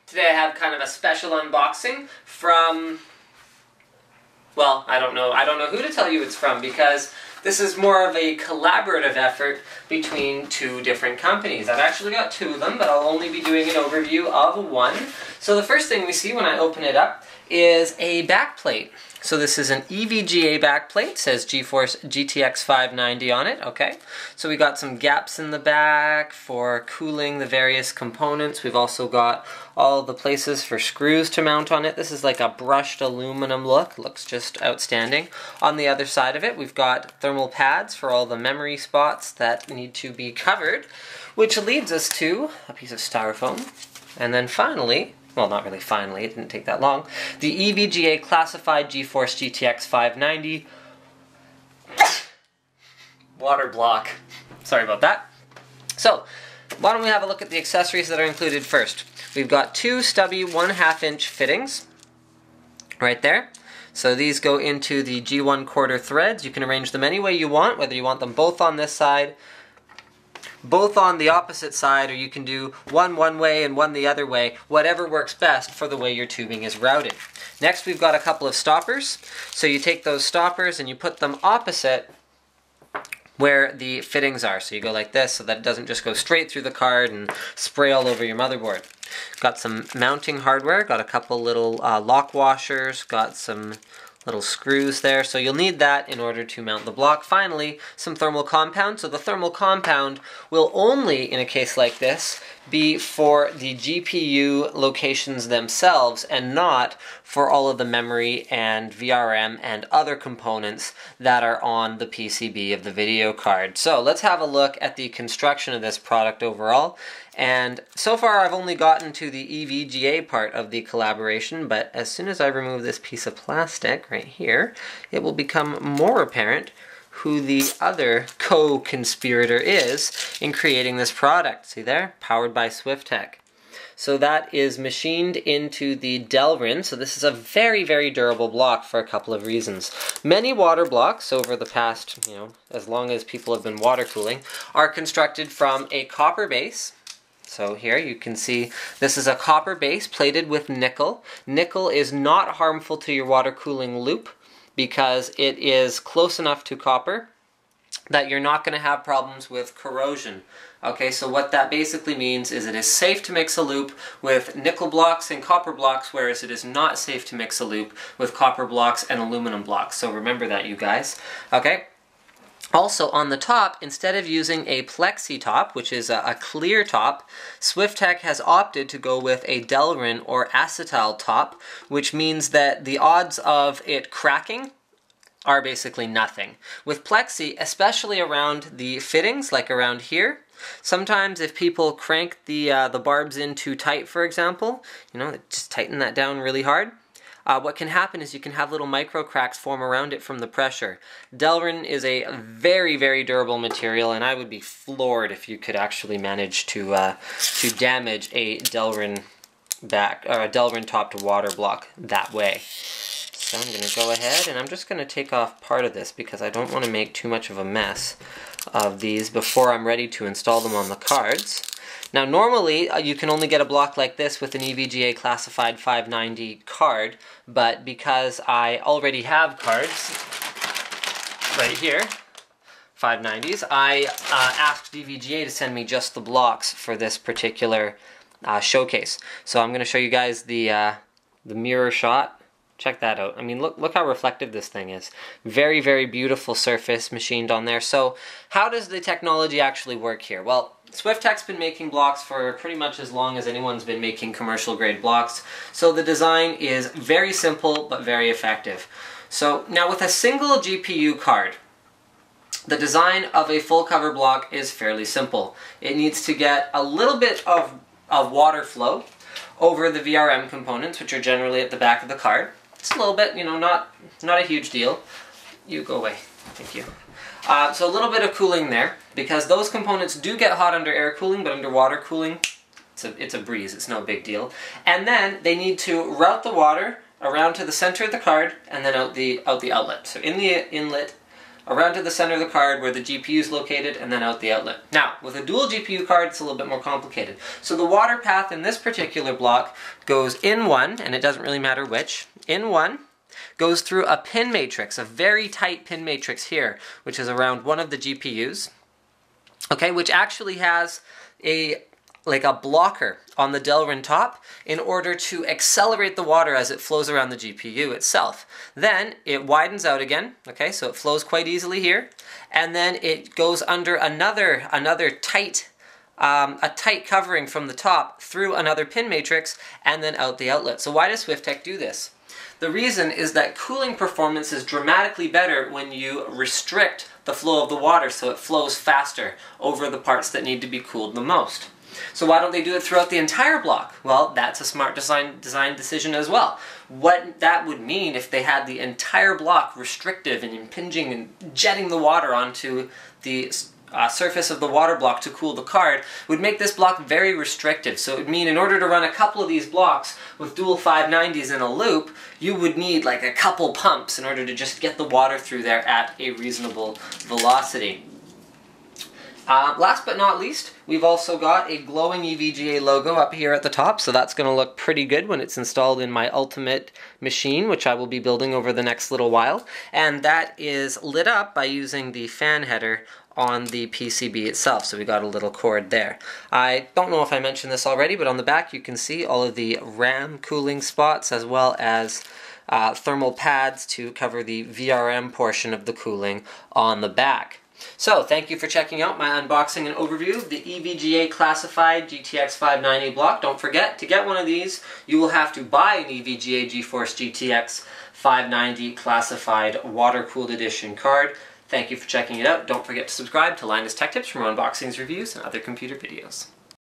Today I have kind of a special unboxing from, well, I don't know who to tell you it's from, because this is more of a collaborative effort between two different companies. I've actually got two of them, but I'll only be doing an overview of one. So the first thing we see when I open it up is a backplate. So this is an EVGA backplate, it says GeForce GTX 590 on it, okay? So we got some gaps in the back for cooling the various components. We've also got all the places for screws to mount on it. This is like a brushed aluminum look, looks just outstanding. On the other side of it, we've got thermal pads for all the memory spots that need to be covered, which leads us to a piece of styrofoam. And then finally, well, not really finally, it didn't take that long, the EVGA classified GeForce GTX 590 water block. Sorry about that. So, why don't we have a look at the accessories that are included first. We've got two stubby 1/2 inch fittings right there. So these go into the G1/4 threads. You can arrange them any way you want, whether you want them both on this side, both on the opposite side, or you can do one way and one the other way, whatever works best for the way your tubing is routed. Next, we've got a couple of stoppers. So you take those stoppers and you put them opposite where the fittings are. So you go like this so that it doesn't just go straight through the card and spray all over your motherboard. Got some mounting hardware, got a couple little lock washers, got some little screws there, so you'll need that in order to mount the block. Finally, some thermal compound. So the thermal compound will only, in a case like this, be for the GPU locations themselves and not for all of the memory and VRM and other components that are on the PCB of the video card. So let's have a look at the construction of this product overall. And so far I've only gotten to the EVGA part of the collaboration, but as soon as I remove this piece of plastic right here, it will become more apparent who the other co-conspirator is in creating this product. See there? Powered by Swiftech. So that is machined into the Delrin. So this is a very, very durable block for a couple of reasons. Many water blocks over the past, as long as people have been water cooling, are constructed from a copper base. So here you can see this is a copper base plated with nickel. Nickel is not harmful to your water cooling loop because it is close enough to copper that you're not going to have problems with corrosion. Okay, so what that basically means is it is safe to mix a loop with nickel blocks and copper blocks, whereas it is not safe to mix a loop with copper blocks and aluminum blocks. So remember that, you guys. Okay. Also, on the top, instead of using a plexi top, which is a clear top, Swiftech has opted to go with a Delrin or acetal top, which means that the odds of it cracking are basically nothing. With plexi, especially around the fittings, like around here, sometimes if people crank the barbs in too tight, for example, just tighten that down really hard, what can happen is you can have little micro cracks form around it from the pressure. Delrin is a very, very durable material, and I would be floored if you could actually manage to damage a Delrin top to water block that way. So I'm going to go ahead and I'm just going to take off part of this because I don't want to make too much of a mess of these before I'm ready to install them on the cards. Now normally you can only get a block like this with an EVGA classified 590 card, but because I already have cards right here, 590s, I asked EVGA to send me just the blocks for this particular showcase. So I'm going to show you guys the mirror shot. Check that out. I mean, look how reflective this thing is. Very, very beautiful surface machined on there. So how does the technology actually work here? Well, Swiftech's been making blocks for pretty much as long as anyone's been making commercial grade blocks. So the design is very simple but very effective. So now with a single GPU card, the design of a full cover block is fairly simple. It needs to get a little bit of water flow over the VRM components, which are generally at the back of the card. Just a little bit, not a huge deal. You go away. Thank you. So a little bit of cooling there, because those components do get hot under air cooling, but under water cooling, it's a breeze. It's no big deal. And then they need to route the water around to the center of the card and then out the outlet. So in the inlet around to the center of the card where the GPU is located, and then out the outlet. Now, with a dual GPU card, it's a little bit more complicated. So the water path in this particular block goes in one, and it doesn't really matter which, in one, goes through a pin matrix, a very tight pin matrix here, which is around one of the GPUs, okay, which actually has like a blocker on the Delrin top in order to accelerate the water as it flows around the GPU itself. Then it widens out again, okay, so it flows quite easily here, and then it goes under another tight a tight covering from the top through another pin matrix and then out the outlet. So why does Swiftech do this? The reason is that cooling performance is dramatically better when you restrict the flow of the water so it flows faster over the parts that need to be cooled the most. So why don't they do it throughout the entire block? Well, that's a smart design decision as well. What that would mean if they had the entire block restrictive and impinging and jetting the water onto the surface of the water block to cool the card would make this block very restrictive. So it would mean in order to run a couple of these blocks with dual 590s in a loop, you would need like a couple pumps in order to just get the water through there at a reasonable velocity. Last but not least, we've also got a glowing EVGA logo up here at the top, so that's going to look pretty good when it's installed in my ultimate machine, which I will be building over the next little while. And that is lit up by using the fan header on the PCB itself, so we got a little cord there. I don't know if I mentioned this already, but on the back you can see all of the RAM cooling spots as well as thermal pads to cover the VRM portion of the cooling on the back. So, thank you for checking out my unboxing and overview of the EVGA classified GTX 590 block. Don't forget, to get one of these, you will have to buy an EVGA GeForce GTX 590 classified water-cooled edition card. Thank you for checking it out. Don't forget to subscribe to Linus Tech Tips for more unboxings, reviews, and other computer videos.